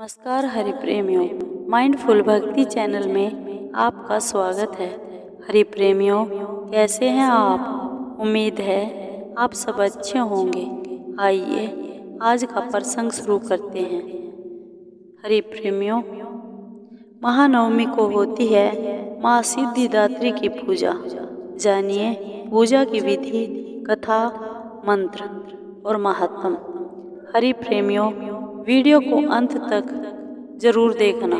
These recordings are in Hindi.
नमस्कार हरि प्रेमियों, माइंडफुल भक्ति चैनल में आपका स्वागत है। हरि प्रेमियों, कैसे हैं आप? उम्मीद है आप सब अच्छे होंगे। आइए आज का प्रसंग शुरू करते हैं। हरि प्रेमियों, महानवमी को होती है माँ सिद्धिदात्री की पूजा। जानिए पूजा की विधि, कथा, मंत्र और महात्म। हरि प्रेमियों, वीडियो को अंत तक जरूर देखना।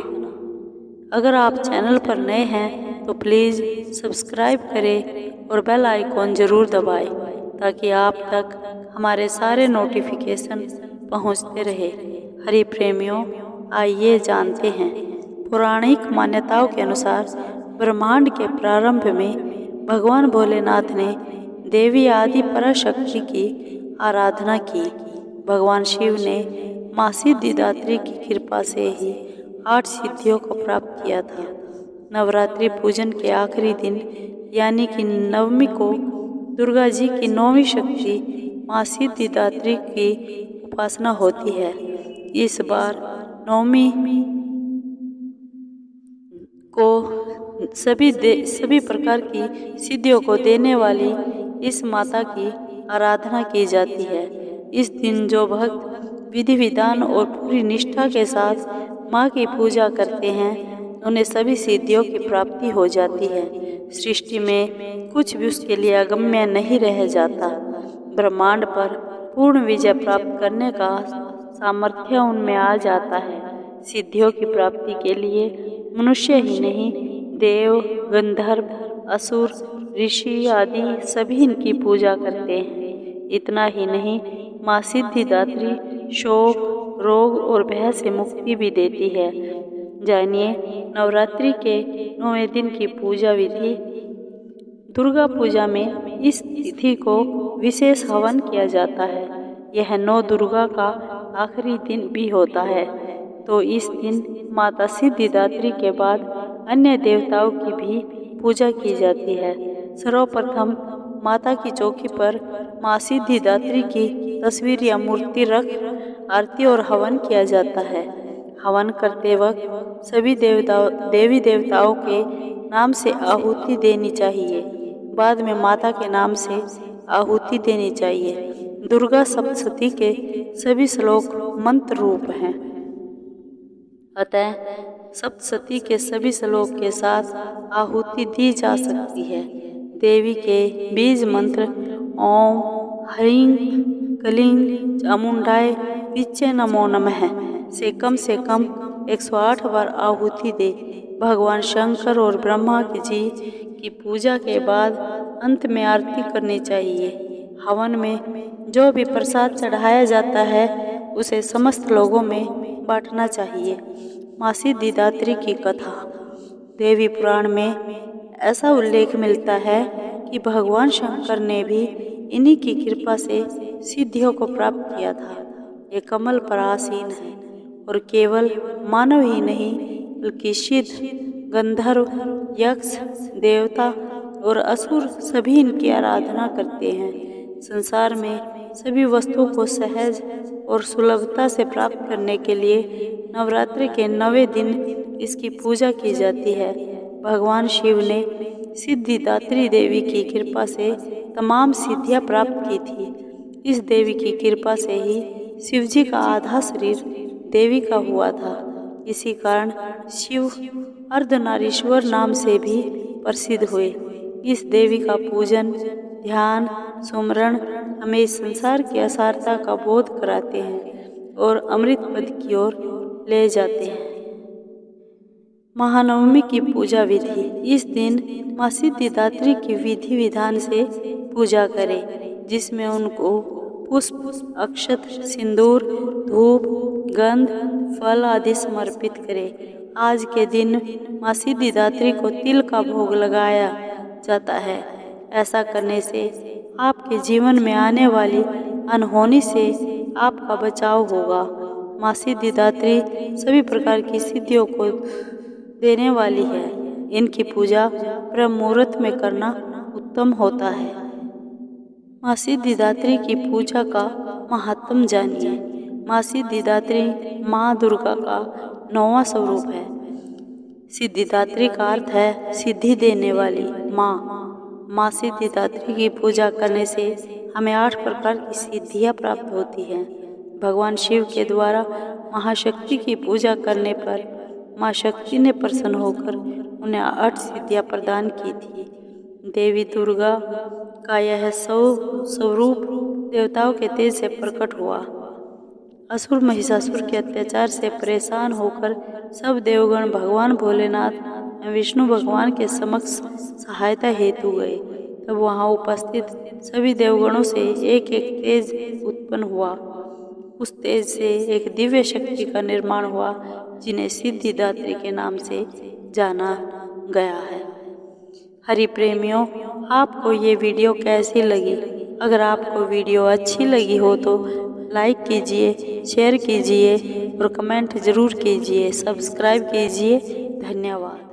अगर आप चैनल पर नए हैं तो प्लीज़ सब्सक्राइब करें और बेल आइकॉन जरूर दबाएं ताकि आप तक हमारे सारे नोटिफिकेशन पहुंचते रहे। हरि प्रेमियों, आइए जानते हैं। पौराणिक मान्यताओं के अनुसार ब्रह्मांड के प्रारंभ में भगवान भोलेनाथ ने देवी आदि पराशक्ति की आराधना की। भगवान शिव ने माँ सिद्धिदात्री की कृपा से ही 8 सिद्धियों को प्राप्त किया था। नवरात्रि पूजन के आखिरी दिन यानी कि नवमी को दुर्गा जी की 9वीं शक्ति माँ सिद्धिदात्री की उपासना होती है। इस बार नवमी को सभी प्रकार की सिद्धियों को देने वाली इस माता की आराधना की जाती है। इस दिन जो भक्त विधि विधान और पूरी निष्ठा के साथ माँ की पूजा करते हैं उन्हें सभी सिद्धियों की प्राप्ति हो जाती है। सृष्टि में कुछ भी उसके लिए अगम्य नहीं रह जाता। ब्रह्मांड पर पूर्ण विजय प्राप्त करने का सामर्थ्य उनमें आ जाता है। सिद्धियों की प्राप्ति के लिए मनुष्य ही नहीं, देव, गंधर्व, असुर, ऋषि आदि सभी इनकी पूजा करते हैं। इतना ही नहीं, माँ सिद्धिदात्री शोक, रोग और भय से मुक्ति भी देती है। जानिए नवरात्रि के 9वें दिन की पूजा विधि। दुर्गा पूजा में इस तिथि को विशेष हवन किया जाता है। यह 9 दुर्गा का आखिरी दिन भी होता है, तो इस दिन माता सिद्धिदात्री के बाद अन्य देवताओं की भी पूजा की जाती है। सर्वप्रथम माता की चौकी पर माँ सिद्धिदात्री की तस्वीर या मूर्ति रख आरती और हवन किया जाता है। हवन करते वक्त सभी देवी देवताओं के नाम से आहुति देनी चाहिए। बाद में माता के नाम से आहुति देनी चाहिए। दुर्गा सप्तशती के सभी श्लोक मंत्र रूप हैं, अतः सप्तशती के सभी श्लोक के साथ आहुति दी जा सकती है। देवी के बीज मंत्र ओम ह्रीं क्लीं चामुंडाय विच्चे नमो नमः से कम 108 बार आहुति दे। भगवान शंकर और ब्रह्मा जी की पूजा के बाद अंत में आरती करनी चाहिए। हवन में जो भी प्रसाद चढ़ाया जाता है उसे समस्त लोगों में बांटना चाहिए। माँ सिद्धिदात्री की कथा। देवी पुराण में ऐसा उल्लेख मिलता है कि भगवान शंकर ने भी इन्हीं की कृपा से सिद्धियों को प्राप्त किया था। ये कमल पर आसीन है और केवल मानव ही नहीं बल्कि सिद्ध, गंधर्व, यक्ष, देवता और असुर सभी इनकी आराधना करते हैं। संसार में सभी वस्तुओं को सहज और सुलभता से प्राप्त करने के लिए नवरात्रि के 9वें दिन इसकी पूजा की जाती है। भगवान शिव ने सिद्धिदात्री देवी की कृपा से तमाम सिद्धियां प्राप्त की थी। इस देवी की कृपा से ही शिवजी का आधा शरीर देवी का हुआ था। इसी कारण शिव अर्धनारीश्वर नाम से भी प्रसिद्ध हुए। इस देवी का पूजन, ध्यान, सुमरण हमें इस संसार की असारता का बोध कराते हैं और अमृत पद की ओर ले जाते हैं। महानवमी की पूजा विधि। इस दिन माँ सिद्धिदात्री की विधि विधान से पूजा करें, जिसमें उनको पुष्प, अक्षत, सिंदूर, धूप, गंध, फल आदि समर्पित करें। आज के दिन माँ सिद्धिदात्री को तिल का भोग लगाया जाता है। ऐसा करने से आपके जीवन में आने वाली अनहोनी से आपका बचाव होगा। माँ सिद्धिदात्री सभी प्रकार की सिद्धियों को देने वाली है। इनकी पूजा ब्रह्म मुहूर्त में करना उत्तम होता है। माँ सिद्धिदात्री की पूजा का महात्म जानिए। माँ सिद्धिदात्री माँ दुर्गा का 9वां स्वरूप है। सिद्धिदात्री का अर्थ है सिद्धि देने वाली माँ। माँ सिद्धिदात्री की पूजा करने से हमें 8 प्रकार की सिद्धियाँ प्राप्त होती हैं। भगवान शिव के द्वारा महाशक्ति की पूजा करने पर माँ शक्ति ने प्रसन्न होकर उन्हें 8 सिद्धियाँ प्रदान की थी। देवी दुर्गा का यह स्वरूप देवताओं के तेज से प्रकट हुआ। असुर महिषासुर के अत्याचार से परेशान होकर सब देवगण भगवान भोलेनाथ एवं विष्णु भगवान के समक्ष सहायता हेतु गए। तब वहां उपस्थित सभी देवगणों से एक एक तेज उत्पन्न हुआ। उस तेज से एक दिव्य शक्ति का निर्माण हुआ जिन्हें सिद्धिदात्री के नाम से जाना गया है। हरि प्रेमियों, आपको ये वीडियो कैसी लगी? अगर आपको वीडियो अच्छी लगी हो तो लाइक कीजिए, शेयर कीजिए और कमेंट ज़रूर कीजिए, सब्सक्राइब कीजिए। धन्यवाद।